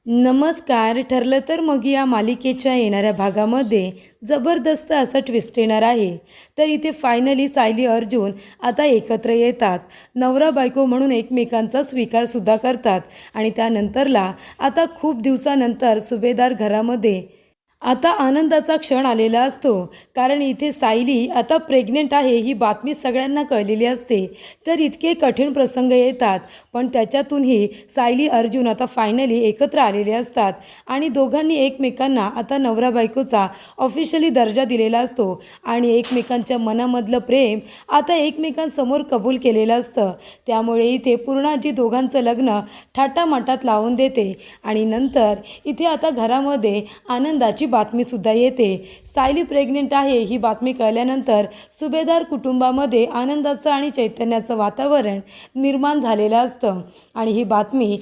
नमस्कार. ठरलं तर मग या मालिकेच्या येणाऱ्या भागामध्ये जबरदस्त असं ट्विस्ट येणार आहे. तर इथे फायनली सायली अर्जुन आता एकत्र येतात. नवरा बायको म्हणून एकमेकांचा स्वीकारसुद्धा करतात आणि त्यानंतरला आता खूप दिवसानंतर सुभेदार घरामध्ये आता आनंदाचा क्षण आलेला असतो. कारण इथे सायली आता प्रेग्नेंट आहे ही बातमी सगळ्यांना कळलेली असते. तर इतके कठीण प्रसंग येतात, पण त्याच्यातूनही सायली अर्जुन आता फायनली एकत्र आलेले असतात आणि दोघांनी एकमेकांना आता नवरा बायकोचा ऑफिशियली दर्जा दिलेला असतो आणि एकमेकांच्या मनामधलं प्रेम आता एकमेकांसमोर कबूल केलेलं असतं. त्यामुळे इथे पूर्णाजी दोघांचं लग्न थाटामाटात लावून देते आणि नंतर इथे आता घरामध्ये आनंदाची बातमीसुद्धा येते. सायली प्रेग्नेंट आहे ही बातमी कळल्यानंतर सुभेदार कुटुंबामध्ये आनंदाचं आणि चैतन्याचं वातावरण निर्माण झालेलं असतं आणि ही बातमी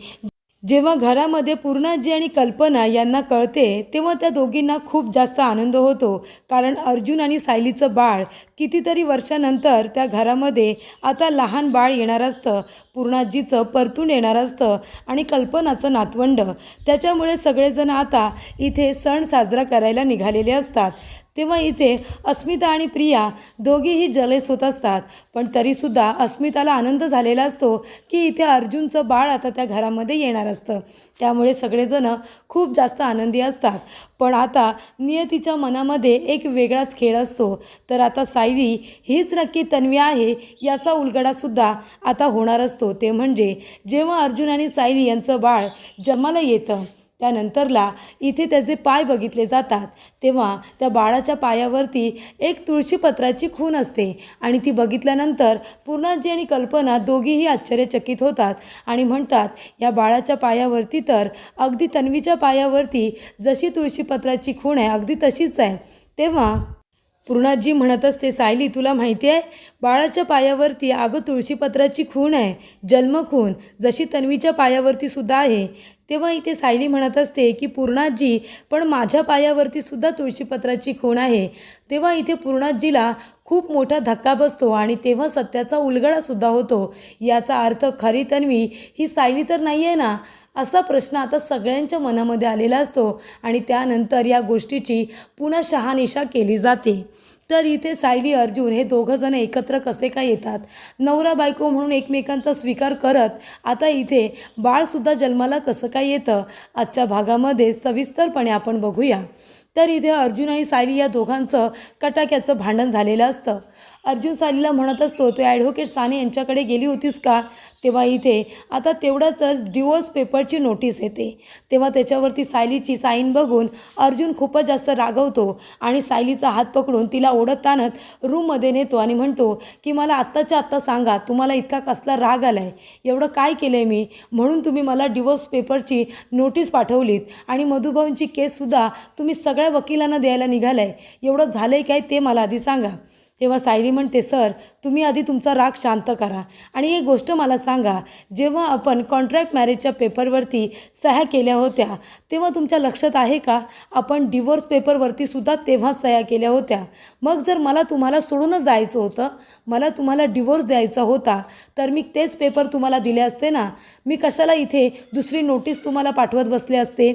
जेव्हा घरामध्ये पूर्णाजी आणि कल्पना यांना कळते तेव्हा त्या दोघींना खूप जास्त आनंद होतो. कारण अर्जुन आणि सायलीचं बाळ कितीतरी वर्षानंतर त्या घरामध्ये आता लहान बाळ येणार असतं, पूर्णाजीचं परतून येणार असतं आणि कल्पनाचं नातवंड. त्याच्यामुळे सगळेजण आता इथे सण साजरा करायला निघालेले असतात. तेव्हा इथे अस्मिता आणि प्रिया दोघीही जलेस होत असतात, पण तरीसुद्धा अस्मिताला आनंद झालेला असतो की इथे अर्जुनचं बाळ आता त्या घरामध्ये येणार असतं. त्यामुळे सगळेजण खूप जास्त आनंदी असतात. पण आता नियतीच्या मनामध्ये एक वेगळाच खेळ असतो. तर आता सायली हीच नक्की तन्वी आहे याचा उलगडासुद्धा आता होणार असतो. ते म्हणजे जेव्हा अर्जुन आणि सायली यांचं बाळ जन्माला येतं त्यानंतरला इथे त्याचे पाय बघितले जातात तेव्हा त्या बाळाच्या पायावरती एक तुळशीपत्राची खूण असते आणि ती बघितल्यानंतर पूर्णाजी आणि कल्पना दोघीही आश्चर्यचकित होतात आणि म्हणतात या बाळाच्या पायावरती तर अगदी तन्वीच्या पायावरती जशी तुळशीपत्राची खूण आहे अगदी तशीच आहे. तेव्हा पूर्णाजी म्हणत असते सायली तुला माहिती आहे बाळाच्या पायावरती अगं तुळशीपत्राची खूण आहे, जन्मखूण जशी तन्वीच्या पायावरती सुद्धा आहे. तेव्हा इथे सायली म्हणत असते की पूर्णाजी पण माझ्या पायावरती सुद्धा तुळशीपत्राची खूण आहे. तेव्हा इथे पूर्णाजीला खूप मोठा धक्का बसतो आणि तेव्हा सत्याचा उलगडासुद्धा होतो. याचा अर्थ खरी तन्वी ही सायली तर नाही आहे ना, असा प्रश्न आता सगळ्यांच्या मनामध्ये आलेला असतो आणि त्यानंतर या गोष्टीची पुन्हा शहानिशा केली जाते. तर इथे सायली अर्जुन हे दोघंजण एकत्र कसे काय येतात, नवरा बायको म्हणून एकमेकांचा स्वीकार करत आता इथे बाळसुद्धा जन्माला कसं काय येतं, आजच्या भागामध्ये सविस्तरपणे आपण बघूया. तर इथे अर्जुन आणि सायली या दोघांचं कटाक्याचं भांडण झालेलं असतं. अर्जुन सायलीला म्हणत असतो तू ॲडव्होकेट साने यांच्याकडे गेली होतीस का. तेव्हा इथे आता तेवढ्याच डिवोर्स पेपरची नोटीस येते. तेव्हा त्याच्यावरती सायलीची साईन बघून अर्जुन खूपच जास्त रागवतो आणि सायलीचा हात पकडून तिला ओढत आणत रूममध्ये नेतो आणि म्हणतो की मला आत्ताच्या आत्ता सांगा तुम्हाला इतका कसला राग आला आहे, एवढं काय केलं आहे मी म्हणून तुम्ही मला डिवोर्स पेपरची नोटीस पाठवलीत आणि मधुभाऊंची केससुद्धा तुम्ही सगळ्या वकिलांना द्यायला निघाला आहे, एवढं झालं आहे काय ते मला आधी सांगा. तेव्हा सायली म्हणते सर तुम्ही आधी तुमचा राग शांत करा आणि एक गोष्ट मला सांगा, जेव्हा आपण कॉन्ट्रॅक्ट मॅरेजच्या पेपरवरती सह्या केल्या होत्या तेव्हा तुमच्या लक्षात आहे का आपण डिवोर्स पेपरवरती सुद्धा तेव्हाच सह्या केल्या होत्या. मग जर मला तुम्हाला सोडूनच जायचं होतं, मला तुम्हाला डिवोर्स द्यायचा होता तर मी तेच पेपर तुम्हाला दिले असते ना, मी कशाला इथे दुसरी नोटीस तुम्हाला पाठवत बसले असते.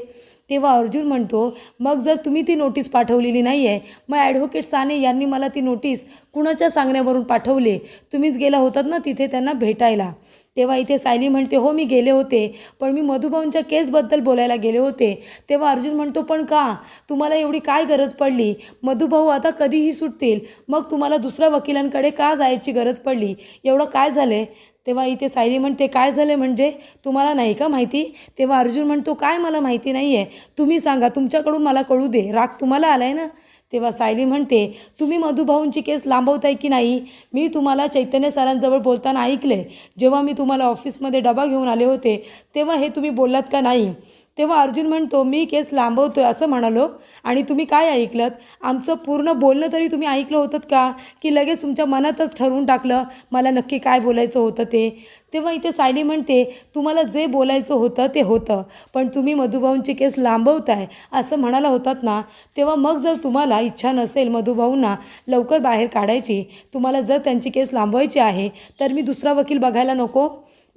तेव्हा अर्जुन म्हणतो मग जर तुम्ही ती नोटीस पाठवलेली नाही आहे मग ॲडव्होकेट साने यांनी मला ती नोटीस कुणाच्या सांगण्यावरून पाठवले, तुम्हीच गेला होतात ना तिथे त्यांना भेटायला. तेव्हा इथे सायली म्हणते हो मी गेले होते पण मी मधुभाऊंच्या केसबद्दल बोलायला गेले होते. तेव्हा अर्जुन म्हणतो पण का, तुम्हाला एवढी काय गरज पडली, मधुभाऊ आता कधीही सुटतील, मग तुम्हाला दुसऱ्या वकिलांकडे का जायची गरज पडली, एवढं काय झालं आहे. तेव्हा इथे सायली म्हणते काय झालं म्हणजे तुम्हाला नाही का माहिती. तेव्हा अर्जुन म्हणतो काय मला माहिती नाही आहे, तुम्ही सांगा तुमच्याकडून मला कळू दे, राग तुम्हाला आला आहे ना. तेव्हा सायली म्हणते तुम्ही मधुभाऊंची केस लांबवताय की नाही, मी तुम्हाला चैतन्य सरांजवळ बोलताना ऐकले, जेव्हा मी तुम्हाला ऑफिसमध्ये डबा घेऊन आले होते तेव्हा हे तुम्ही बोललात का नाही. तेव्हा अर्जुन म्हणतो मी केस लांबवतोय असं म्हणालो आणि तुम्ही काय ऐकलं, आमचं पूर्ण बोलणं तरी तुम्ही ऐकलं होतं का की लगेच तुमच्या मनातच ठरवून टाकलं मला नक्की काय बोलायचं होतं ते. तेव्हा इथे सायली म्हणते तुम्हाला जे बोलायचं होतं ते होतं पण तुम्ही मधुभाऊंची केस लांबवताय असं म्हणाला होतात ना. तेव्हा मग जर तुम्हाला इच्छा नसेल मधुभाऊंना लवकर बाहेर काढायची, तुम्हाला जर त्यांची केस लांबवायची आहे तर मी दुसरा वकील बघायला नको.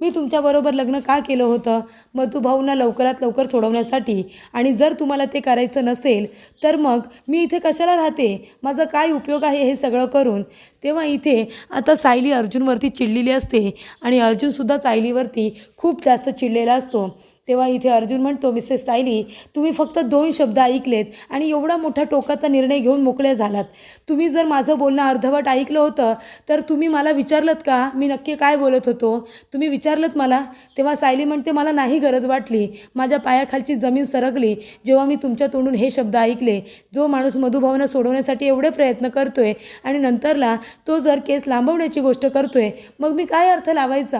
मी तुमच्याबरोबर लग्न का केलं होतं, मधुभाऊंना लवकरात लवकर सोडवण्यासाठी. आणि जर तुम्हाला ते करायचं नसेल तर मग मी इथे कशाला राहते, माझा काय उपयोग आहे हे सगळं करून. तेव्हा इथे आता सायली अर्जुनवरती चिडलेली असते आणि अर्जुनसुद्धा सायलीवरती खूप जास्त चिडलेला असतो. तेव्हा इथे अर्जुन म्हणतो, मिसेस सायली, तुम्ही फक्त 2 शब्द ऐकलेत आणि एवढा मोठा टोकाचा निर्णय घेऊन मोकळे झालात. तुम्ही जर माझं बोलणं अर्धवट ऐकलं होतं तर तुम्ही मला विचारलंत का मी नक्की काय बोलत होतो, तुम्ही विचारलंत मला. तेव्हा सायली म्हणते, मला नाही गरज वाटली. माझ्या पायाखालची जमीन सरकली जेव्हा मी तुमच्या तोंडून हे शब्द ऐकले. जो माणूस मधुभाऊंना सोडवण्यासाठी एवढे प्रयत्न करतोय आणि नंतरला तो जर केस लांबवण्याची गोष्ट करतोय, मग मी काय अर्थ लावायचा.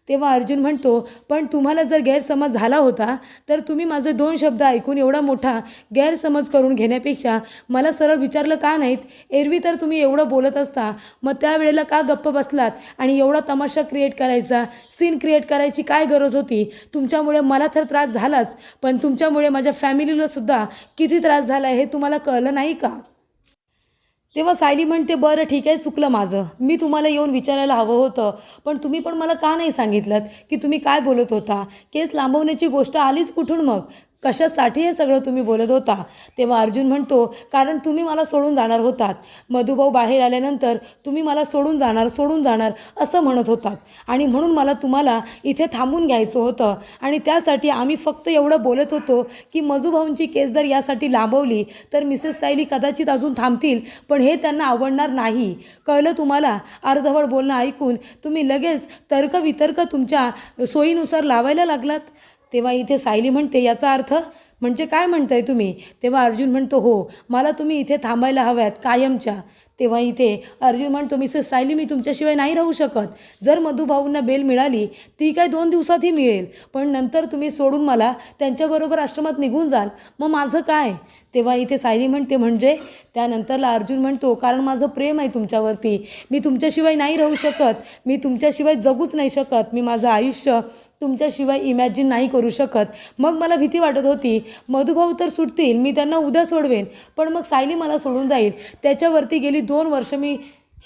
तेव्हा अर्जुन म्हणतो, पण तुम्हाला जर गैरसमज झाला होता तर तुम्ही माझे 2 शब्द ऐकून एवढा मोठा गैरसमज करून घेण्यापेक्षा मला सरळ विचारलं का नाहीत. एरवी तर तुम्ही एवढं बोलत असता, मग त्यावेळेला का गप्प बसलात आणि एवढा तमाशा क्रिएट करायचा, सीन क्रिएट करायची काय गरज होती. तुमच्यामुळे मला तर त्रास झालाच, पण तुमच्यामुळे माझ्या फॅमिलीला सुद्धा किती त्रास झाला हे तुम्हाला कळलं नाही का. तेव्हा सायली म्हणते, बरं ठीक आहे, चुकलं माझं, मी तुम्हाला येऊन विचारायला हवं होतं, पण तुम्ही पण मला का नाही सांगितलं की तुम्ही काय बोलत होता. केस लांबवण्याची गोष्ट आलीच कुठून मग, कशासाठी हे सगळं तुम्ही बोलत होता. तेव्हा अर्जुन म्हणतो, कारण तुम्ही मला सोडून जाणार होतात. मधुभाऊ बाहेर आल्यानंतर तुम्ही मला सोडून जाणार असं म्हणत होतात आणि म्हणून मला तुम्हाला इथे थांबून घ्यायचं होतं आणि त्यासाठी आम्ही फक्त एवढं बोलत होतो की मधुभाऊंची केस जर यासाठी लांबवली तर मिसेस सायली कदाचित अजून थांबतील, पण हे त्यांना आवडणार नाही. कळलं तुम्हाला. अर्धवट बोलणं ऐकून तुम्ही लगेच तर्कवितर्क तुमच्या सोयीनुसार लावायला लागलात. तेव्हा इथे सायली म्हणते, याचा अर्थ म्हणजे काय म्हणताय तुम्ही. तेव्हा अर्जुन म्हणतो, हो, मला तुम्ही इथे थांबायला हव्यात कायमच्या. तेव्हा इथे अर्जुन म्हणतो, मिसेस सायली, मी तुमच्याशिवाय नाही राहू शकत. जर मधुभाऊंना बेल मिळाली ती काय 2 दिवसातही मिळेल, पण नंतर तुम्ही सोडून मला त्यांच्याबरोबर आश्रमात निघून जाल, मग माझं काय. तेव्हा इथे सायली म्हणते, म्हणजे. त्यानंतरला अर्जुन म्हणतो, कारण माझं प्रेम आहे तुमच्यावरती, मी तुमच्याशिवाय नाही राहू शकत, मी तुमच्याशिवाय जगूच नाही शकत, मी माझं आयुष्य तुमच्याशिवाय इमॅजिन नाही करू शकत. मग मला भीती वाटत होती, मधुभाऊ तर सुटतील, मी त्यांना उद्या सोडवेन, पण मग सायली मला सोडून जाईल. त्याच्यावरती गेली 2 वर्ष मी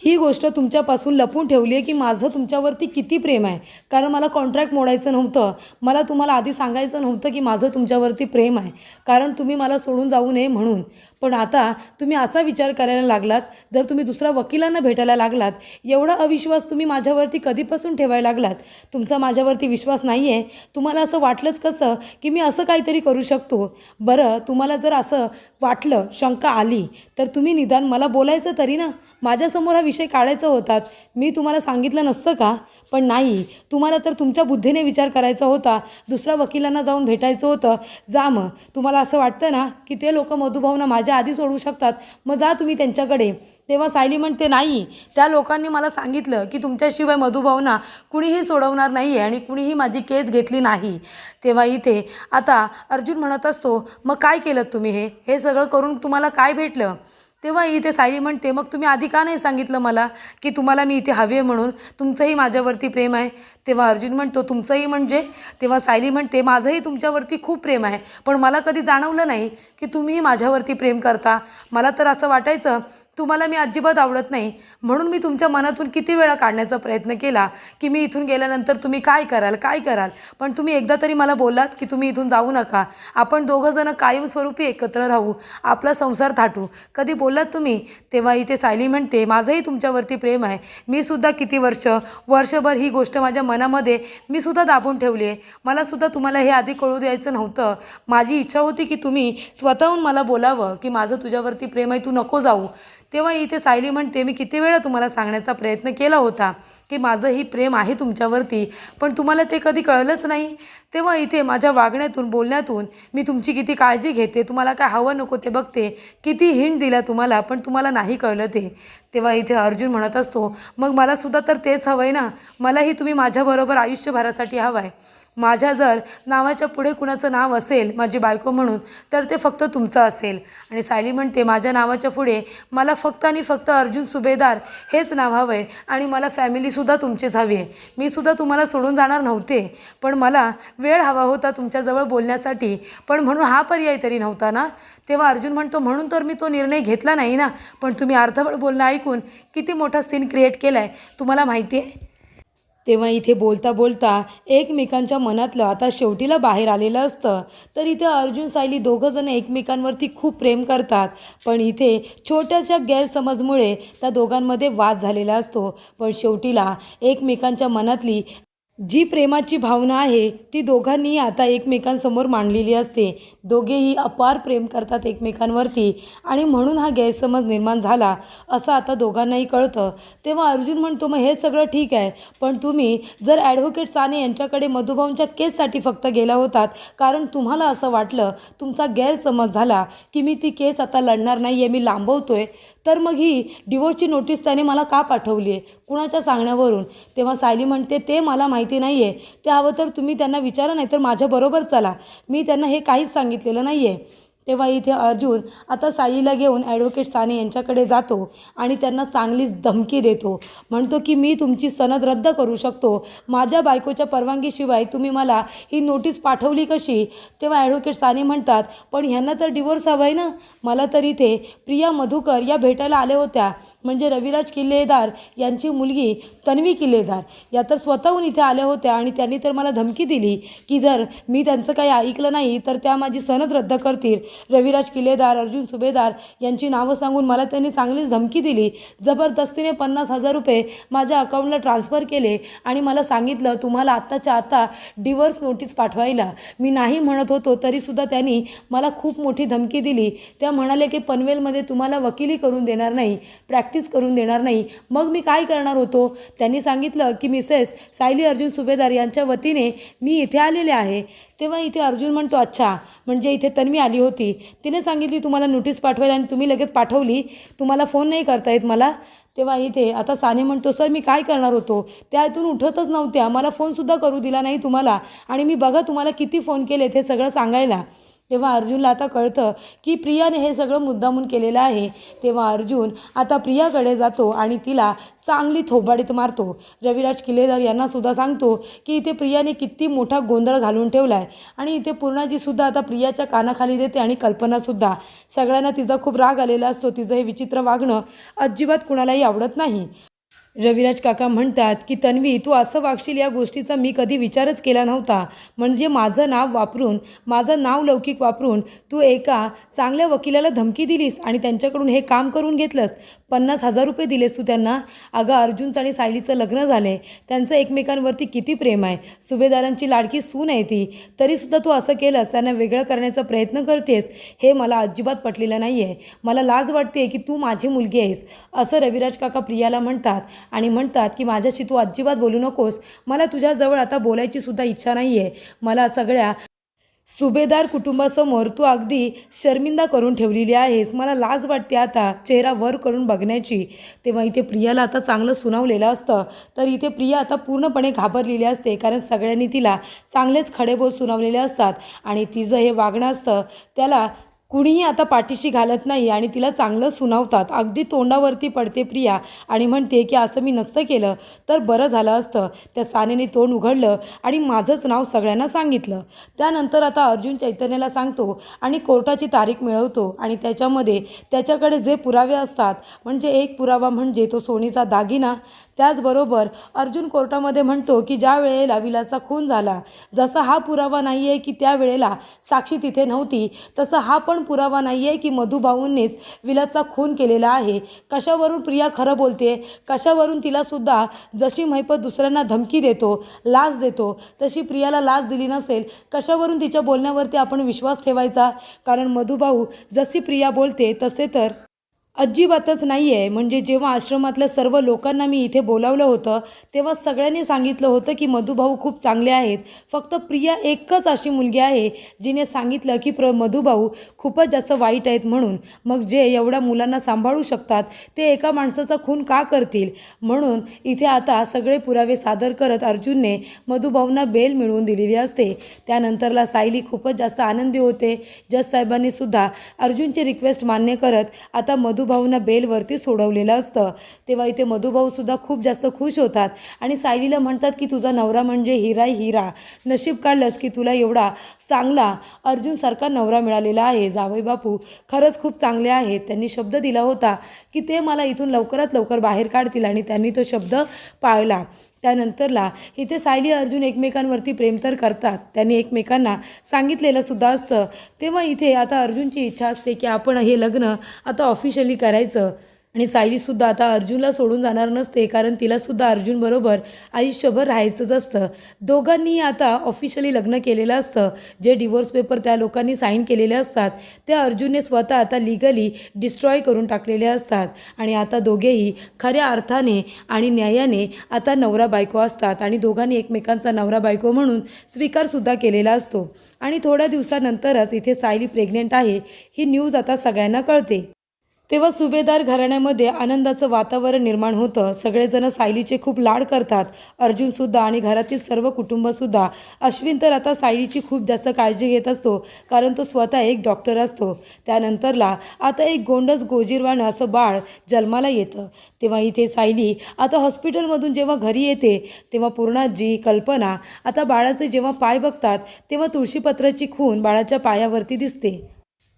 ही गोष्ट तुमच्यापासून लपवून ठेवली आहे की माझं तुमच्यावरती किती प्रेम आहे. कारण मला कॉन्ट्रॅक्ट मोडायचं नव्हतं, मला तुम्हाला आधी सांगायचं नव्हतं की माझं तुमच्यावरती प्रेम आहे, कारण तुम्ही मला सोडून जाऊ नये म्हणून. पण आता तुम्ही असा विचार करायला लागलात, जर तुम्ही दुसऱ्या वकिलांना भेटायला लागलात, एवढा अविश्वास तुम्ही माझ्यावरती कधीपासून ठेवायला लागलात. तुमचा माझ्यावरती विश्वास नाही आहे. तुम्हाला असं वाटलंच कसं की मी असं काहीतरी करू शकतो. बरं, तुम्हाला जर असं वाटलं, शंका आली, तर तुम्ही निदान मला बोलायचं तरी ना, माझ्यासमोर हा विषय काढायचा होतात. मी तुम्हाला सांगितलं नसतं का. पण नाही, तुम्हाला तर तुमच्या बुद्धीने विचार करायचा होता, दुसऱ्या वकिलांना जाऊन भेटायचं होतं. जा मग, तुम्हाला असं वाटतं ना की ते लोक मधुभाऊंना माझ्या आधी सोडू शकतात, मग जा तुम्ही त्यांच्याकडे. तेव्हा सायली म्हणते, नाही, त्या लोकांनी मला सांगितलं की तुमच्याशिवाय मधुभाऊंना कुणीही सोडवणार नाही आहे आणि कुणीही माझी केस घेतली नाही. तेव्हा इथे आता अर्जुन म्हणत असतो, मग काय केलं तुम्ही, हे सगळं करून तुम्हाला काय भेटलं. तेव्हा इथे सायली म्हणते, मग तुम्ही आधी का नाही सांगितलं मला की तुम्हाला मी इथे हवी आहे म्हणून, तुमचंही माझ्यावरती प्रेम आहे. तेव्हा अर्जुन म्हणतो, तुमचंही म्हणजे. तेव्हा सायली म्हणते, माझंही तुमच्यावरती खूप प्रेम आहे, पण मला कधी जाणवलं नाही की तुम्हीही माझ्यावरती प्रेम करता. मला तर असं वाटायचं तुम्हाला मी अजिबात आवडत नाही, म्हणून मी तुमच्या मनातून किती वेळा काढण्याचा प्रयत्न केला की मी इथून गेल्यानंतर तुम्ही काय कराल. पण तुम्ही एकदा तरी मला बोललात की तुम्ही इथून जाऊ नका, आपण दोघंजणं कायमस्वरूपी एकत्र राहू, आपला संसार थाटू. कधी बोललात तुम्ही. तेव्हा इथे सायली म्हणते, माझंही तुमच्यावरती प्रेम आहे. मी सुद्धा किती वर्षभर ही गोष्ट माझ्या मनामध्ये मी सुद्धा दाबून ठेवली आहे. मला सुद्धा तुम्हाला हे आधी कळू द्यायचं नव्हतं. माझी इच्छा होती की तुम्ही स्वतःहून मला बोलावं की माझं तुझ्यावरती प्रेम आहे, तू नको जाऊ. तेव्हा इथे सायली म्हणते, मी किती वेळा तुम्हाला सांगण्याचा प्रयत्न केला होता की माझं ही प्रेम आहे तुमच्यावरती, पण तुम्हाला ते कधी कळलंच नाही. तेव्हा इथे माझ्या वागण्यातून, बोलण्यातून मी तुमची किती काळजी घेते, तुम्हाला काय हवं नको ते बघते, किती हिंट दिला तुम्हाला, पण तुम्हाला नाही कळलं ते. तेव्हा इथे अर्जुन म्हणत असतो, मग मला सुद्धा तर तेच हवं आहे ना, मलाही तुम्ही माझ्याबरोबर आयुष्यभरासाठी हवं आहे. माझ्या जर नावाच्या पुढे कुणाचं नाव असेल माझी बायको म्हणून, तर ते फक्त तुमचं असेल. आणि सायली म्हणते, माझ्या नावाच्या पुढे मला फक्त आणि फक्त अर्जुन सुभेदार हेच नाव हवं आहे आणि मला फॅमिलीसुद्धा तुमचीच हवी आहे. मी सुद्धा तुम्हाला सोडून जाणार नव्हते, पण मला वेळ हवा होता तुमच्याजवळ बोलण्यासाठी, पण म्हणून हा पर्याय तरी नव्हता ना. तेव्हा अर्जुन म्हणतो, म्हणून तर मी तो निर्णय घेतला नाही ना, पण तुम्ही अर्धवट बोलणं ऐकून किती मोठा सीन क्रिएट केला आहे तुम्हाला माहिती आहे. तेव्हा इथे बोलता बोलता एकमेकांच्या मनातलं आता शेवटीला बाहेर आलेलं असतं. तर इथे अर्जुन सायली दोघंजण एकमेकांवरती खूप प्रेम करतात. पण इथे छोट्याशा गैरसमजमुळे त्या दोघांमध्ये वाद झालेला असतो. पण शेवटीला एकमेकांच्या मनातली जी प्रेमाची भावना आहे ती दोघांनीही आता एकमेकांसमोर मांडलेली असते. दोघेही अपार प्रेम करतात एकमेकांवरती आणि म्हणून हा गैरसमज निर्माण झाला असं आता दोघांनाही कळतं. तेव्हा अर्जुन म्हणतो, मग हे सगळं ठीक आहे, पण तुम्ही जर ॲडव्होकेट साने यांच्याकडे मधुभाऊंच्या केससाठी फक्त गेला होतात कारण तुम्हाला असं वाटलं, तुमचा गैरसमज झाला की मी ती केस आता लढणार नाही आहे, मी लांबवतोय, तर मग ही डिवोर्सची नोटीस त्याने मला का पाठवली आहे, कुणाच्या सांगण्यावरून? तेव्हा सायली म्हणते, ते मला माहिती नाही आहे, ते हवं तर तुम्ही त्यांना विचारा, नाही तर माझ्याबरोबर चला, मी त्यांना हे काहीच सांगितलेलं नाही आहे. तेव्हा इथे अर्जुन आता सायलीला घेऊन ॲडव्होकेट साने यांच्याकडे जातो आणि त्यांना चांगलीच धमकी देतो. म्हणतो की मी तुमची सनद रद्द करू शकतो, माझ्या बायकोच्या परवानगीशिवाय तुम्ही मला ही नोटीस पाठवली कशी? तेव्हा ॲडव्होकेट साने म्हणतात, पण ह्यांना तर डिवोर्स हवा आहे ना, मला तर इथे प्रिया मधुकर या भेटायला आल्या होत्या, म्हणजे रविराज किल्लेदार यांची मुलगी तन्वी किल्लेदार या तर स्वतःहून इथे आल्या होत्या आणि त्यांनी तर मला धमकी दिली की जर मी त्यांचं काही ऐकलं नाही तर त्या माझी सनद रद्द करतील. रविराज किल्लेदार, अर्जुन सुभेदार यांची नावं सांगून मला त्यांनी चांगलीच धमकी दिली. जबरदस्तीने 50,000 रुपये माझ्या अकाउंटला ट्रान्सफर केले आणि मला सांगितलं तुम्हाला आत्ताच्या आत्ता डिवोर्स नोटीस पाठवायला. मी नाही म्हणत होतो तरीसुद्धा त्यांनी मला खूप मोठी धमकी दिली. त्या म्हणाले की पनवेलमध्ये तुम्हाला वकिली करून देणार नाही, प्रॅक्टिस करून देणार नाही. मग मी काय करणार होतो? त्यांनी सांगितलं की मिसेस सायली अर्जुन सुभेदार यांच्या वतीने मी इथे आलेले आहे. तेव्हा इथे अर्जुन म्हणतो, अच्छा, म्हणजे इथे तन्वी आली होती, तिने सांगितली तुम्हाला नोटीस पाठवायला आणि तुम्ही लगेच पाठवली, तुम्हाला फोन नाही करता येत मला? तेव्हा इथे आता साने म्हणतो, सर मी काय करणार होतो, त्या इथून उठतच नव्हत्या, मला फोनसुद्धा करू दिला नाही तुम्हाला, आणि मी बघा तुम्हाला किती फोन केलेत हे सगळं सांगायला. तेव्हा अर्जुनला आता कळतं की प्रियाने हे सगळं मुद्दामून केलेलं आहे. तेव्हा अर्जुन आता प्रियाकडे जातो आणि तिला चांगली थोबाडीत मारतो. रविराज किल्लेदार यांनासुद्धा सांगतो की इथे प्रियाने किती मोठा गोंधळ घालून ठेवला आहे आणि इथे पूर्णाजीसुद्धा आता प्रियाच्या कानाखाली देते आणि कल्पनासुद्धा. सगळ्यांना तिचा खूप राग आलेला असतो, तिचं हे विचित्र वागणं अजिबात कुणालाही आवडत नाही. रविराज काका म्हणतात की तन्वी, तू असं वागशील या गोष्टीचा मी कधी विचारच केला नव्हता. म्हणजे माझं नाव वापरून, माझं नाव लौकिक वापरून तू एका चांगल्या वकिलाला धमकी दिलीस आणि त्यांच्याकडून हे काम करून घेतलंस. 50,000 रुपये दिलेस तू त्यांना. अगं, अर्जुनचं आणि सायलीचं लग्न झालं आहे, त्यांचं एकमेकांवरती किती प्रेम आहे, सुभेदारांची लाडकी सून आहे ती, तरीसुद्धा तू असं केलंस, त्यांना वेगळं करण्याचा प्रयत्न करतेस, हे मला अजिबात पटलेलं नाही आहे. मला लाज वाटते की तू माझी मुलगी आहेस, असं रविराज काका प्रियाला म्हणतात आणि म्हणतात की माझ्याशी तू अजिबात बोलू नकोस, मला तुझ्याजवळ आता बोलायची सुद्धा इच्छा नाही आहे. मला सगळ्या सुभेदार कुटुंबासमोर तू अगदी शर्मिंदा करून ठेवलेली आहेस, मला लाज वाटते आता चेहरा वर करून बघण्याची. तेव्हा इथे प्रियाला आता चांगलं सुनावलेलं असतं, तर इथे प्रिया आता पूर्णपणे घाबरलेली असते, कारण सगळ्यांनी तिला चांगलेच खडेबोल सुनावलेले असतात आणि तिचं हे वागणं असतं त्याला कुणीही आता पाठीशी घालत नाही आणि तिला चांगलं सुनावतात. अगदी तोंडावरती पडते प्रिया आणि म्हणते की असं मी नसतं केलं तर बरं झालं असतं, त्या सानेने तोंड उघडलं आणि माझंच नाव सगळ्यांना सांगितलं. त्यानंतर आता अर्जुन चैतन्याला सांगतो आणि कोर्टाची तारीख मिळवतो आणि त्याच्यामध्ये त्याच्याकडे जे पुरावे असतात, म्हणजे एक पुरावा म्हणजे तो सोनीचा दागिना. त्याचबरोबर अर्जुन कोर्टामध्ये म्हणतो की ज्या वेळेला विलासचा खून झाला, जसा हा पुरावा नाही आहे की त्या वेळेला साक्षी तिथे नव्हती, तसं हा पण पुरावा नाही आहे की मधुभाऊंनीच विलासचा खून केलेला आहे. कशावरून प्रिया खरं बोलते, कशावरून तिलासुद्धा जशी महिपत दुसऱ्यांना धमकी देतो, लाच देतो, तशी प्रियाला लाच दिली नसेल, कशावरून तिच्या बोलण्यावरती आपण विश्वास ठेवायचा? कारण मधुभाऊ जशी प्रिया बोलते तसे तर अजिबातच नाही आहे. म्हणजे जेव्हा आश्रमातल्या सर्व लोकांना मी इथे बोलावलं होतं तेव्हा सगळ्यांनी सांगितलं होतं की मधुभाऊ खूप चांगले आहेत, फक्त प्रिया एकच अशी मुलगी आहे जिने सांगितलं की मधुभाऊ खूपच जास्त वाईट आहेत म्हणून. मग जे एवढ्या मुलांना सांभाळू शकतात ते एका माणसाचा खून का करतील? म्हणून इथे आता सगळे पुरावे सादर करत अर्जुनने मधुभाऊंना बेल मिळवून दिलेली असते. त्यानंतरला सायली खूपच जास्त आनंदी होते. जज साहेबांनी सुद्धा अर्जुनची रिक्वेस्ट मान्य करत आता मधुभाऊंना बेलवरती सोडवलेलं असतं. तेव्हा इथे मधुभाऊसुद्धा खूप जास्त खुश होतात आणि सायलीला म्हणतात की तुझा नवरा म्हणजे हिराही हिरा, नशीब काढलंस की तुला एवढा चांगला अर्जुनसारखा नवरा मिळालेला आहे. जावई बापू खरंच खूप चांगले आहेत, त्यांनी शब्द दिला होता की ते मला इथून लवकरात लवकर बाहेर काढतील आणि त्यांनी तो शब्द पाळला. त्यानंतरला इथे सायली अर्जुन एकमेकांवरती प्रेम तर करतात, त्यांनी एकमेकांना सांगितलेलं सुद्धा असतं. तेव्हा इथे आता अर्जुनची इच्छा असते की आपण हे लग्न आता ऑफिशियली करायचं. आणि सायलीसुद्धा आता अर्जुनला सोडून जाणार नसते, कारण तिलासुद्धा अर्जुनबरोबर आयुष्यभर राहायचंच असतं. दोघांनीही आता ऑफिशियली लग्न केलेलं असतं. जे डिवोर्स पेपर त्या लोकांनी साईन केलेले असतात ते अर्जुनने स्वतः आता लिगली डिस्ट्रॉय करून टाकलेले असतात. आणि आता दोघेही खऱ्या अर्थाने आणि न्यायाने आता नवरा बायको असतात आणि दोघांनी एकमेकांचा नवरा बायको म्हणून स्वीकारसुद्धा केलेला असतो. आणि थोड्या दिवसानंतरच इथे सायली प्रेग्नेंट आहे ही न्यूज आता सगळ्यांना कळते. तेव्हा सुभेदार घराण्यामध्ये आनंदाचं वातावरण निर्माण होतं. सगळेजण सायलीचे खूप लाड करतात, अर्जुनसुद्धा आणि घरातील सर्व कुटुंबसुद्धा. अश्विन तर आता सायलीची खूप जास्त काळजी घेत असतो, कारण तो स्वतः एक डॉक्टर असतो. त्यानंतरला आता एक गोंडस गोजीरवाणं असं बाळ जन्माला येतं. तेव्हा इथे सायली आता हॉस्पिटलमधून जेव्हा घरी येते तेव्हा पूर्णाजी, कल्पना आता बाळाचे जेव्हा पाय बघतात तेव्हा तुळशीपत्राची खून बाळाच्या पायावरती दिसते.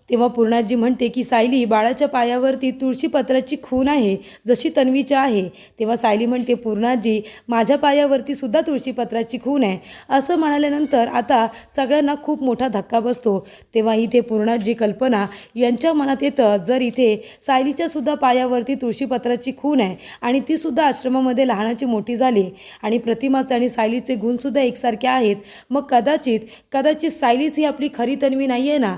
तेव्हा पूर्णाजी म्हणते की सायली, बाळाच्या पायावरती तुळशीपत्राची खून आहे, जशी तन्वीच्या आहे. तेव्हा सायली म्हणते, पूर्णाजी, माझ्या पायावरती सुद्धा तुळशीपत्राची खून आहे. असं म्हणाल्यानंतर आता सगळ्यांना खूप मोठा धक्का बसतो. तेव्हा इथे पूर्णाजी, कल्पना यांच्या मनात येतं, जर इथे सायलीच्या सुद्धा पायावरती तुळशीपत्राची खून आहे आणि ती सुद्धा आश्रमामध्ये लहानाची मोठी झाली आणि प्रतिमाचे आणि सायलीचे गुणसुद्धा एकसारखे आहेत, मग कदाचित सायलीच ही आपली खरी तन्वी नाही आहे ना,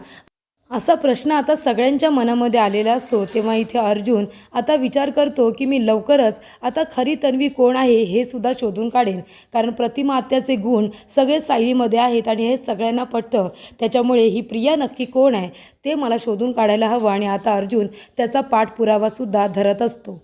असा प्रश्न आता सगळ्यांच्या मनामध्ये आलेला असतो. तेव्हा इथे अर्जुन आता विचार करतो की मी लवकरच आता खरी तन्वी कोण आहे हे सुद्धा शोधून काढेन, कारण प्रतिमा आत्याचे गुण सगळे सायलीमध्ये आहेत आणि हे सगळ्यांना पटतं. त्याच्यामुळे ही प्रिया नक्की कोण आहे ते मला शोधून काढायला हवं. आणि आता अर्जुन त्याचा पाठपुरावासुद्धा धरत असतो.